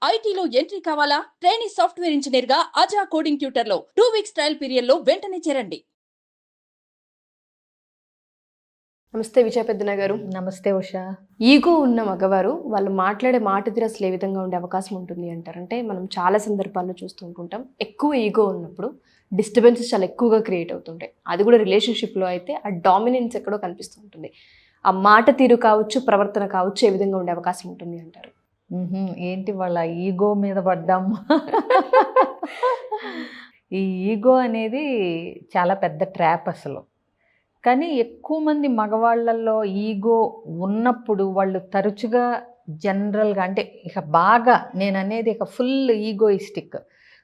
ఐటీలో ఎంట్రీ కావాలా? Trainee software engineer గా అజా కోడింగ్ ట్యూటర్ లో 2 వీక్స్ ట్రయల్ పీరియడ్ లో వెంటనే చేరండి. నమస్తే విజయ పెద్దన గారు. నమస్తే ఉషా. ఈగో ఉన్న మగవారు వాళ్ళు మాట్లాడే మాట తీరు అసలు ఏ విధంగా ఉండే అవకాశం ఉంటుంది అంటారు? అంటే మనం చాలా సందర్భాల్లో చూస్తూ ఉంటుంటాం, ఎక్కువ ఈగో ఉన్నప్పుడు డిస్టర్బెన్సెస్ చాలా ఎక్కువగా క్రియేట్ అవుతుంటాయి. అది కూడా రిలేషన్షిప్లో అయితే ఆ డామినెన్స్ ఎక్కడో కనిపిస్తూ ఉంటుంది. ఆ మాట తీరు కావచ్చు, ప్రవర్తన కావచ్చు, ఏ విధంగా ఉండే అవకాశం ఉంటుంది అంటారు? ఏంటి వాళ్ళ ఈగో మీద పడ్డాము. ఈ ఈగో అనేది చాలా పెద్ద ట్రాప్ అసలు. కానీ ఎక్కువ మంది మగవాళ్ళల్లో ఈగో ఉన్నప్పుడు వాళ్ళు తరచుగా జనరల్గా అంటే ఇక బాగా నేను అనేది ఇక ఫుల్ ఈగోయిస్టిక్,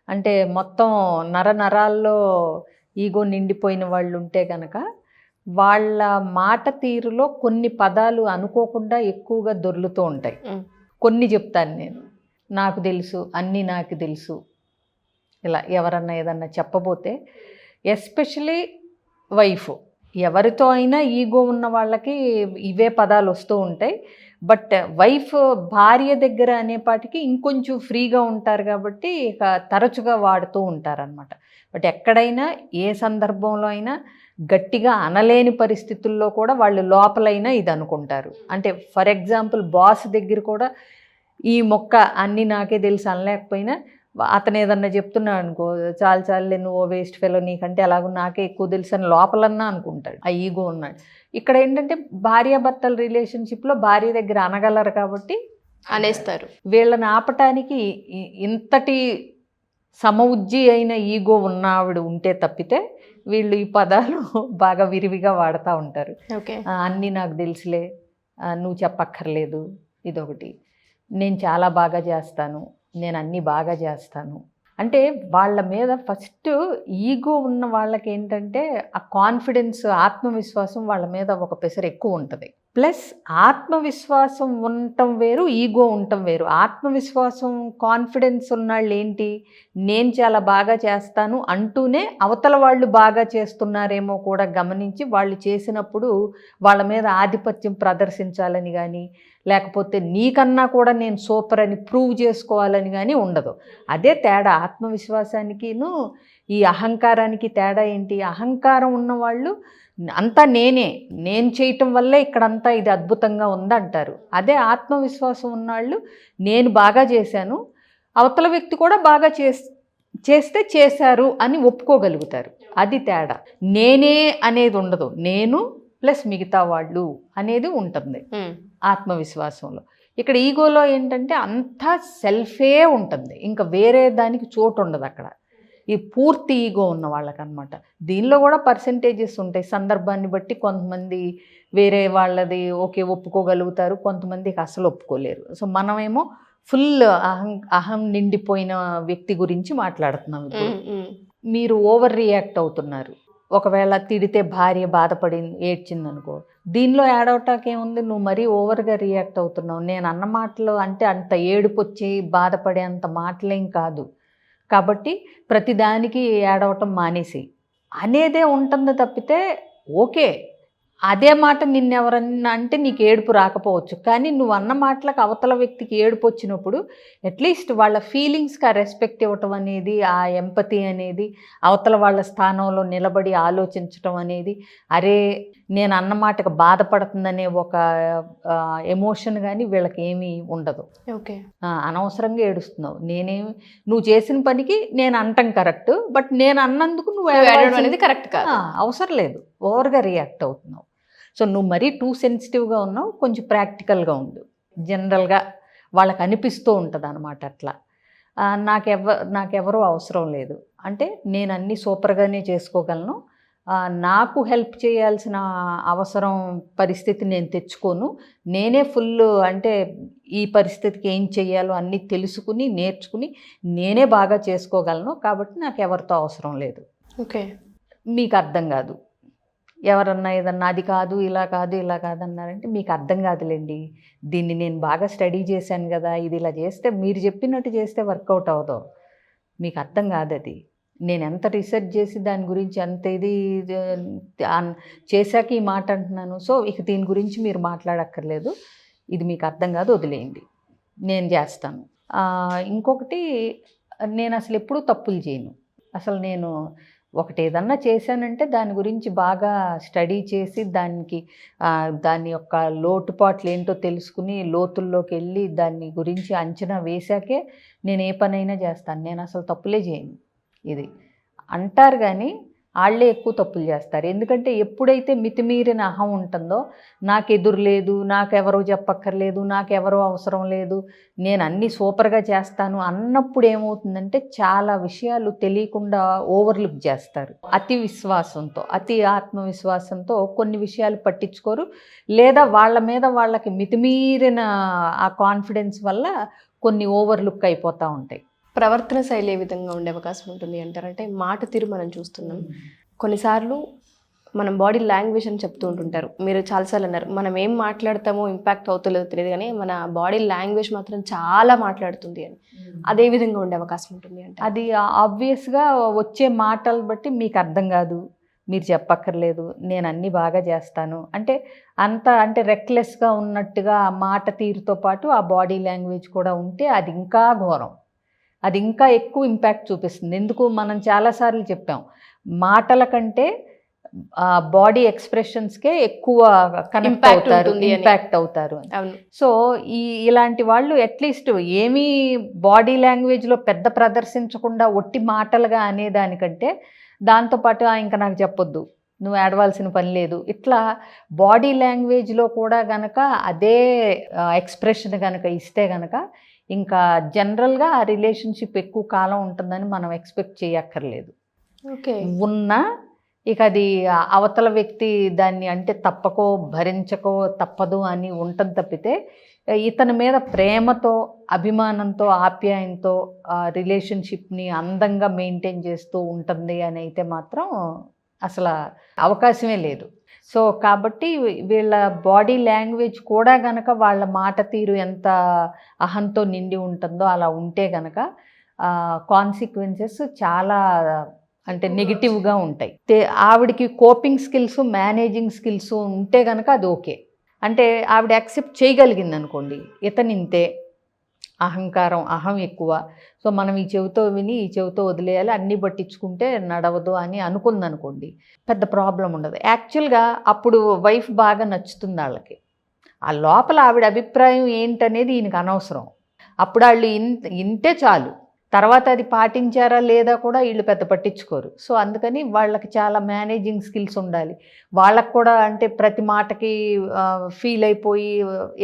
అంటే మొత్తం నరాల్లో ఈగో నిండిపోయిన వాళ్ళు ఉంటే కనుక వాళ్ళ మాట తీరులో కొన్ని పదాలు అనుకోకుండా ఎక్కువగా దొర్లుతూ ఉంటాయి. కొన్ని చెప్తాను నేను. నాకు తెలుసు, అన్నీ నాకు తెలుసు, ఇలా ఎవరన్నా ఏదన్నా చెప్పబోతే, ఎస్పెషలీ వైఫ్, ఎవరితో అయినా ఈగో ఉన్న వాళ్ళకి ఇవే పదాలు వస్తూ ఉంటాయి. బట్ వైఫ్ భార్య దగ్గర అనేపాటికి ఇంకొంచెం ఫ్రీగా ఉంటారు కాబట్టి ఇక తరచుగా వాడుతూ ఉంటారనమాట. బట్ ఎక్కడైనా ఏ సందర్భంలో అయినా గట్టిగా అనలేని పరిస్థితుల్లో కూడా వాళ్ళు లోపలైనా ఇది అనుకుంటారు. అంటే ఫర్ ఎగ్జాంపుల్ బాస్ దగ్గర కూడా ఈ మొక్క అన్నీ నాకే తెలుసు అనలేకపోయినా అతను ఏదన్నా చెప్తున్నాడు అనుకో, చాలు చాలులే నువ్వు వేస్ట్ ఫెలో, నీకంటే ఎలాగో నాకే ఎక్కువ తెలుసు అని లోపలన్నా అనుకుంటాడు. ఆ ఈగో ఉన్నాడు. ఇక్కడ ఏంటంటే భార్యాభర్తల రిలేషన్షిప్లో భార్య దగ్గర అనగలరు కాబట్టి అనేస్తారు. వీళ్ళని ఆపటానికి ఇంతటి సమఉజ్జి అయిన ఈగో ఉన్న ఆవిడ ఉంటే తప్పితే వీళ్ళు ఈ పదాలు బాగా విరివిగా వాడుతూ ఉంటారు. ఓకే, అన్నీ నాకు తెలుసులే, నువ్వు చెప్పక్కర్లేదు, ఇదొకటి, నేను చాలా బాగా చేస్తాను, నేను అన్నీ బాగా చేస్తాను. అంటే వాళ్ళ మీద ఫస్ట్ ఈగో ఉన్న వాళ్ళకి ఏంటంటే ఆ కాన్ఫిడెన్స్, ఆత్మవిశ్వాసం వాళ్ళ మీద ఒక పెసరు ఎక్కువ ఉంటుంది. ప్లస్ ఆత్మవిశ్వాసం ఉండటం వేరు, ఈగో ఉండటం వేరు. ఆత్మవిశ్వాసం, కాన్ఫిడెన్స్ ఉన్నాళ్ళు ఏంటి, నేను చాలా బాగా చేస్తాను అంటూనే అవతల వాళ్ళు బాగా చేస్తున్నారేమో కూడా గమనించి వాళ్ళు చేసినప్పుడు వాళ్ళ మీద ఆధిపత్యం ప్రదర్శించాలని కానీ, లేకపోతే నీకన్నా కూడా నేను సూపర్ అని ప్రూవ్ చేసుకోవాలని కానీ ఉండదు. అదే తేడా ఆత్మవిశ్వాసానికిను ఈ అహంకారానికి తేడా ఏంటి? అహంకారం ఉన్నవాళ్ళు అంతా నేను చేయటం వల్లే ఇక్కడంతా ఇది అద్భుతంగా ఉందంటారు. అదే ఆత్మవిశ్వాసం ఉన్నవాళ్ళు నేను బాగా చేశాను, అవతల వ్యక్తి కూడా బాగా చేస్తే చేశారు అని ఒప్పుకోగలుగుతారు. అది తేడా. నేనే అనేది ఉండదు, నేను ప్లస్ మిగతా వాళ్ళు అనేది ఉంటుంది ఆత్మవిశ్వాసంలో. ఇక్కడ ఈగోలో ఏంటంటే అంతా సెల్ఫే ఉంటుంది, ఇంకా వేరే దానికి చోటు ఉండదు అక్కడ. ఈ పూర్తి ఈగో ఉన్న వాళ్ళకనమాట. దీనిలో కూడా పర్సంటేజెస్ ఉంటాయి, సందర్భాన్ని బట్టి. కొంతమంది వేరే వాళ్ళది ఓకే ఒప్పుకోగలుగుతారు, కొంతమందికి అసలు ఒప్పుకోలేరు. సో మనమేమో ఫుల్ అహం నిండిపోయిన వ్యక్తి గురించి మాట్లాడుతున్నాం. ఇప్పుడు మీరు ఓవర్ రియాక్ట్ అవుతున్నారు. ఒకవేళ తిడితే భార్య బాధపడి ఏడ్చిందనుకో, దీనిలో ఏడవటాకేముంది, నువ్వు మరీ ఓవర్గా రియాక్ట్ అవుతున్నావు. నేను అన్న మాటలు అంటే అంత ఏడుపు వచ్చి బాధపడే అంత మాటలేం కాదు. కాబట్టి ప్రతిదానికి ఏడవటం మానేసి అనేదే ఉంటుంది తప్పితే, ఓకే అదే మాట నిన్నెవరన్నా అంటే నీకు ఏడుపు రాకపోవచ్చు, కానీ నువ్వు అన్న మాటలకు అవతల వ్యక్తికి ఏడుపు వచ్చినప్పుడు అట్లీస్ట్ వాళ్ళ ఫీలింగ్స్కి ఆ రెస్పెక్ట్ ఇవ్వటం అనేది, ఆ ఎంపతి అనేది, అవతల వాళ్ళ స్థానంలో నిలబడి ఆలోచించటం అనేది, అరే నేను అన్న మాటకు బాధపడుతుందనే ఒక ఎమోషన్ కానీ వీళ్ళకి ఏమీ ఉండదు. ఓకే, అనవసరంగా ఏడుస్తున్నావు, నువ్వు చేసిన పనికి నేను అంటాం కరెక్ట్, బట్ నేను అన్నందుకు నువ్వు అనేది కరెక్ట్ కాదు, అవసరం లేదు, ఓవర్గా రియాక్ట్ అవుతున్నావు. సో నువ్వు మరీ టూ సెన్సిటివ్గా ఉన్నావు, కొంచెం ప్రాక్టికల్గా ఉండు. జనరల్గా వాళ్ళకి అనిపిస్తూ ఉంటుంది అనమాట. అట్లా నాకెవరూ అవసరం లేదు అంటే నేను అన్నీ సూపర్గానే చేసుకోగలను, నాకు హెల్ప్ చేయాల్సిన అవసరం పరిస్థితి నేను తెచ్చుకోను, నేనే ఫుల్ అంటే ఈ పరిస్థితికి ఏం చెయ్యాలో అన్నీ తెలుసుకుని నేర్చుకుని నేనే బాగా చేసుకోగలను, కాబట్టి నాకు ఎవరితో అవసరం లేదు. ఓకే, మీకు అర్థం కాదు, ఎవరన్నా ఏదన్నా అది కాదు ఇలా కాదు ఇలా కాదు అన్నారంటే మీకు అర్థం కాదులేండి, దీన్ని నేను బాగా స్టడీ చేశాను కదా, ఇది ఇలా చేస్తే మీరు చెప్పినట్టు చేస్తే వర్కౌట్ అవ్వదు, మీకు అర్థం కాదు అది, నేను ఎంత రీసెర్చ్ చేసి దాని గురించి అంత ఇది చేశాక ఈ మాట అంటున్నాను. సో ఇక దీని గురించి మీరు మాట్లాడక్కర్లేదు, ఇది మీకు అర్థం కాదు, వదిలేయండి, నేను చేస్తాను ఇంకొకటి, నేను అసలు ఎప్పుడూ తప్పులు చేయను. అసలు నేను ఒకటి ఏదన్నా చేశానంటే దాని గురించి బాగా స్టడీ చేసి దాని యొక్క లోటుపాట్లు ఏంటో తెలుసుకుని లోతుల్లోకి వెళ్ళి దాన్ని గురించి అంచనా వేశాకే నేను ఏ పనైనా చేస్తాను. నేను అసలు తప్పులే చేయను. ఇది అంటారు కానీ వాళ్ళే ఎక్కువ తప్పులు చేస్తారు. ఎందుకంటే ఎప్పుడైతే మితిమీరిన అహం ఉంటుందో, నాకు ఎదురు లేదు, నాకెవరో చెప్పక్కర్లేదు, నాకెవరో అవసరం లేదు, నేను అన్నీ సూపర్గా చేస్తాను అన్నప్పుడు ఏమవుతుందంటే చాలా విషయాలు తెలియకుండా ఓవర్లుక్ చేస్తారు. అతి విశ్వాసంతో, అతి ఆత్మవిశ్వాసంతో కొన్ని విషయాలు పట్టించుకోరు, లేదా వాళ్ళ మీద వాళ్ళకి మితిమీరిన ఆ కాన్ఫిడెన్స్ వల్ల కొన్ని ఓవర్లుక్ అయిపోతూ ఉంటాయి. ప్రవర్తన శైలి ఏ విధంగా ఉండే అవకాశం ఉంటుంది అంటారంటే, మాట తీరు మనం చూస్తున్నాం. కొన్నిసార్లు మనం బాడీ లాంగ్వేజ్ అని చెప్తూ ఉంటుంటారు. మీరు చాలాసార్లు అన్నారు, మనం ఏం మాట్లాడతామో ఇంపాక్ట్ అవుతుందో తెలియదు కానీ మన బాడీ లాంగ్వేజ్ మాత్రం చాలా మాట్లాడుతుంది అని. అదే విధంగా ఉండే అవకాశం ఉంటుంది అంటే, అది ఆబ్వియస్గా వచ్చే మాటలు బట్టి మీకు అర్థం కాదు, మీరు చెప్పక్కర్లేదు, నేను అన్నీ బాగా చేస్తాను అంటే అంటే రెక్లెస్గా ఉన్నట్టుగా ఆ మాట తీరుతో పాటు ఆ బాడీ లాంగ్వేజ్ కూడా ఉంటే అది ఇంకా ఘోరం, అది ఇంకా ఎక్కువ ఇంపాక్ట్ చూపిస్తుంది. ఎందుకు, మనం చాలాసార్లు చెప్పాం, మాటల కంటే బాడీ ఎక్స్ప్రెషన్స్కే ఎక్కువ కనెక్ట్ అవుతారు, ఇంపాక్ట్ అవుతారు. సో ఇలాంటి వాళ్ళు అట్లీస్ట్ ఏమీ బాడీ లాంగ్వేజ్లో పెద్ద ప్రదర్శించకుండా ఒట్టి మాటలుగా అనేదానికంటే దాంతోపాటు ఇంకా నాకు చెప్పొద్దు, నువ్వు ఏడవాల్సిన పని లేదు, ఇట్లా బాడీ లాంగ్వేజ్లో కూడా గనక అదే ఎక్స్ప్రెషన్ కనుక ఇస్తే గనక ఇంకా జనరల్గా ఆ రిలేషన్షిప్ ఎక్కువ కాలం ఉంటుందని మనం ఎక్స్పెక్ట్ చేయక్కర్లేదు. ఓకే, ఉన్నా ఇక అది అవతల వ్యక్తి దాన్ని అంటే తప్పకో భరించకో తప్పదు అని ఉంటుంది తప్పితే, ఇతని మీద ప్రేమతో అభిమానంతో ఆప్యాయంతో రిలేషన్షిప్ని అందంగా మెయింటైన్ చేస్తూ ఉంటుంది అని అయితే మాత్రం అసలు అవకాశమే లేదు. సో కాబట్టి వీళ్ళ బాడీ లాంగ్వేజ్ కూడా గనక వాళ్ళ మాట తీరు ఎంత అహంతో నిండి ఉంటుందో అలా ఉంటే గనక కాన్సిక్వెన్సెస్ చాలా అంటే నెగిటివ్గా ఉంటాయి. ఆవిడకి కోపింగ్ స్కిల్స్, మేనేజింగ్ స్కిల్స్ ఉంటే కనుక అది ఓకే. అంటే ఆవిడ యాక్సెప్ట్ చేయగలిగింది అనుకోండి, ఇతనింతే అహంకారం, అహం ఎక్కువ, సో మనం ఈ చెవితో విని ఈ చెవితో వదిలేయాలి, అన్నీ పట్టించుకుంటే నడవదు అని అనుకుందనుకోండి, పెద్ద ప్రాబ్లం ఉండదు. యాక్చువల్గా అప్పుడు వైఫ్ బాగా నచ్చుతుంది వాళ్ళకి. ఆ లోపల ఆవిడ అభిప్రాయం ఏంటనేది ఈయనకు అనవసరం. అప్పుడు వాళ్ళు ఇంతే చాలు, తర్వాత అది పాటించారా లేదా కూడా వీళ్ళు పెద్ద పట్టించుకోరు. సో అందుకని వాళ్ళకి చాలా మేనేజింగ్ స్కిల్స్ ఉండాలి. వాళ్ళకు కూడా అంటే ప్రతి మాటకి ఫీల్ అయిపోయి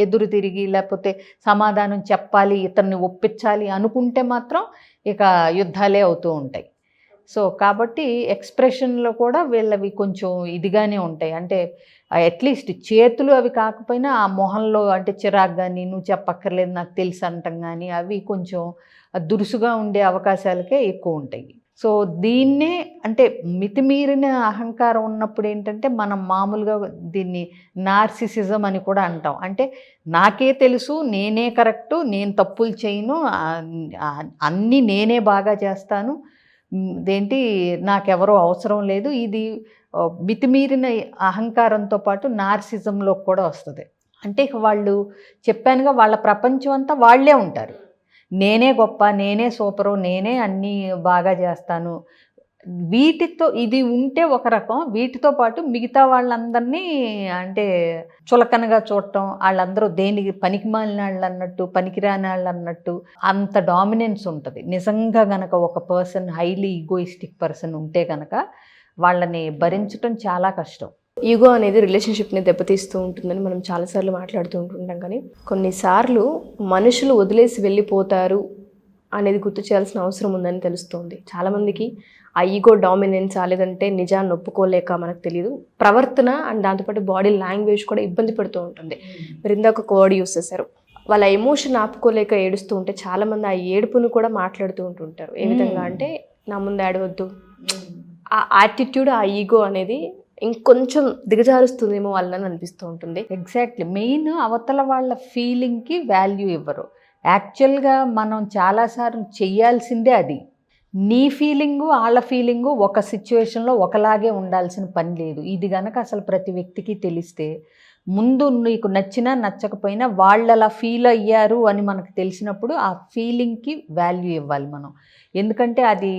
ఎదురు తిరిగి లేకపోతే సమాధానం చెప్పాలి, ఇతన్ని ఒప్పించాలి అనుకుంటే మాత్రం ఇక యుద్ధాలే అవుతూ ఉంటాయి. సో కాబట్టి ఎక్స్ప్రెషన్లో కూడా వీళ్ళవి కొంచెం ఇదిగానే ఉంటాయి. అంటే అట్లీస్ట్ చేతులు అవి కాకపోయినా ఆ మొహంలో అంటే చిరాకు కానీ, నువ్వు చెప్పక్కర్లేదు నాకు తెలుసు అంటాం కానీ, అవి కొంచెం దురుసుగా ఉండే అవకాశాలకే ఎక్కువ ఉంటాయి. సో దీన్నే అంటే మితిమీరిన అహంకారం ఉన్నప్పుడు ఏంటంటే మనం మామూలుగా దీన్ని నార్సిసిజం అని కూడా అంటాం. అంటే నాకే తెలుసు, నేనే కరెక్టు, నేను తప్పులు చేయను, అన్నీ నేనే బాగా చేస్తాను, ఇదేంటి నాకెవరో అవసరం లేదు. ఇది మితిమీరిన అహంకారంతో పాటు నార్సిజంలో కూడా వస్తుంది. అంటే ఇక వాళ్ళు చెప్పానుగా, వాళ్ళ ప్రపంచం అంతా వాళ్ళే ఉంటారు. నేనే గొప్ప, నేనే సూపరు, నేనే అన్నీ బాగా చేస్తాను. వీటితో ఇది ఉంటే ఒక రకం, వీటితో పాటు మిగతా వాళ్ళందరినీ అంటే చులకనగా చూడటం, వాళ్ళందరూ దేనికి పనికి మాలిన వాళ్ళు అన్నట్టు, పనికిరాని వాళ్ళు అన్నట్టు అంత డామినెన్స్ ఉంటుంది. నిజంగా గనక ఒక పర్సన్ హైలీ ఈగోయిస్టిక్ పర్సన్ ఉంటే కనుక వాళ్ళని భరించటం చాలా కష్టం. ఈగో అనేది రిలేషన్షిప్ని దెబ్బతీస్తూ ఉంటుందని మనం చాలాసార్లు మాట్లాడుతూ ఉంటుంటాం. కానీ కొన్నిసార్లు మనుషులు వదిలేసి వెళ్ళిపోతారు అనేది గుర్తు చేయాల్సిన అవసరం ఉందని తెలుస్తుంది. చాలామందికి ఆ ఈగో డామినెన్స్ లేదంటే నిజాన్ని ఒప్పుకోలేక మనకు తెలియదు, ప్రవర్తన అండ్ దాంతోపాటు బాడీ లాంగ్వేజ్ కూడా ఇబ్బంది పెడుతూ ఉంటుంది. మీరు ఇందాక ఒక వర్డ్ యూస్ చేశారు, వాళ్ళ ఎమోషన్ ఆపుకోలేక ఏడుస్తూ ఉంటే చాలామంది ఆ ఏడుపును కూడా మాట్లాడుతూ ఉంటుంటారు. ఏ విధంగా అంటే, నా ముందు ఏడవద్దు, ఆ యాటిట్యూడ్, ఆ ఈగో అనేది ఇంకొంచెం దిగజారుస్తుందేమో వాళ్ళని అనిపిస్తూ ఉంటుంది. ఎగ్జాక్ట్లీ, మెయిన్ అవతల వాళ్ళ ఫీలింగ్కి వాల్యూ ఇవ్వరు. యాక్చువల్గా మనం చాలాసార్లు చెయ్యాల్సిందే అది. నీ ఫీలింగు వాళ్ళ ఫీలింగు ఒక సిచ్యువేషన్లో ఒకలాగే ఉండాల్సిన పని లేదు. ఇది గనక అసలు ప్రతి వ్యక్తికి తెలిస్తే ముందు నీకు నచ్చినా నచ్చకపోయినా వాళ్ళు అలా ఫీల్ అయ్యారు అని మనకు తెలిసినప్పుడు ఆ ఫీలింగ్కి వాల్యూ ఇవ్వాలి మనం. ఎందుకంటే అది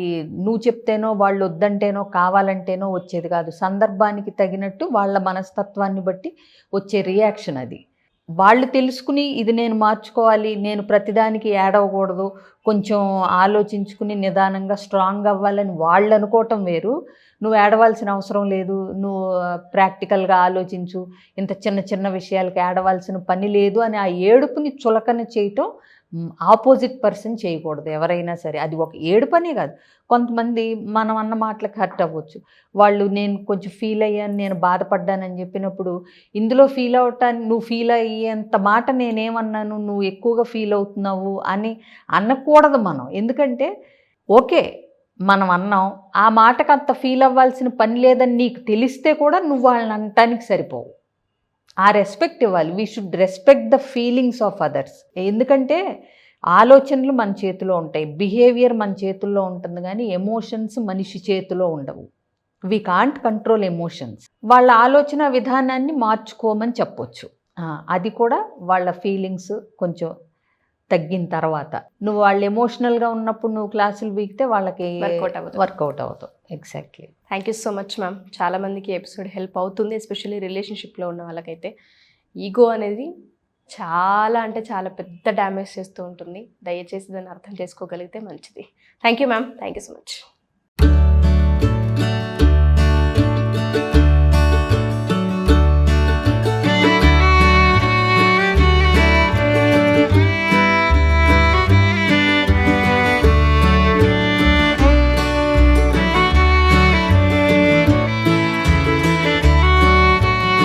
నువ్వు చెప్తేనో వాళ్ళు వద్దంటేనో కావాలంటేనో వచ్చేది కాదు. సందర్భానికి తగినట్టు వాళ్ళ మనస్తత్వాన్ని బట్టి వచ్చే రియాక్షన్ అది. వాళ్ళు తెలుసుకుని ఇది నేను మార్చుకోవాలి, నేను ప్రతిదానికి యాడ్ అవ్వకూడదు, కొంచెం ఆలోచించుకుని నిదానంగా స్ట్రాంగ్ అవ్వాలని వాళ్ళు అనుకోవటం వేరు. నువ్వు ఏడవాల్సిన అవసరం లేదు, నువ్వు ప్రాక్టికల్గా ఆలోచించు, ఇంత చిన్న చిన్న విషయాలకి ఏడవాల్సిన పని లేదు అని ఆ ఏడుపుని చులకన చేయటం ఆపోజిట్ పర్సన్ చేయకూడదు ఎవరైనా సరే. అది ఒక ఏడుపనే కాదు, కొంతమంది మనం అన్న మాటలకు హర్ట్ అవ్వచ్చు. వాళ్ళు నేను కొంచెం ఫీల్ అయ్యాను, నేను బాధపడ్డానని చెప్పినప్పుడు ఇందులో ఫీల్ అవటాన్ని నువ్వు ఫీల్ అయ్యేంత మాట నేనేమన్నాను, నువ్వు ఎక్కువగా ఫీల్ అవుతున్నావు అని అనకూడదు మనం. ఎందుకంటే ఓకే మనం అన్నాం, ఆ మాటకు అంత ఫీల్ అవ్వాల్సిన పని లేదని నీకు తెలిస్తే కూడా నువ్వు వాళ్ళని అనటానికి సరిపోవు. ఆ రెస్పెక్ట్ ఇవ్వాలి. We should respect the feelings of others. ఎందుకంటే ఆలోచనలు మన చేతిలో ఉంటాయి, బిహేవియర్ మన చేతుల్లో ఉంటుంది, కానీ ఎమోషన్స్ మనిషి చేతిలో ఉండవు. We can't control emotions. వాళ్ళ ఆలోచన విధానాన్ని మార్చుకోమని చెప్పొచ్చు. అది కూడా వాళ్ళ ఫీలింగ్స్ కొంచెం తగ్గిన తర్వాత. నువ్వు వాళ్ళు ఎమోషనల్గా ఉన్నప్పుడు నువ్వు క్లాసులు వీగితే వాళ్ళకి వర్కౌట్ అవుతావు. Exactly. Thank you so much ma'am. చాలామందికి ఎపిసోడ్ హెల్ప్ అవుతుంది, ఎస్పెషల్లీ రిలేషన్షిప్లో ఉన్న వాళ్ళకైతే. ఈగో అనేది చాలా అంటే చాలా పెద్ద డ్యామేజ్ చేస్తూ ఉంటుంది. దయచేసి దాన్ని అర్థం చేసుకోగలిగితే మంచిది. Thank you ma'am. Thank you so much.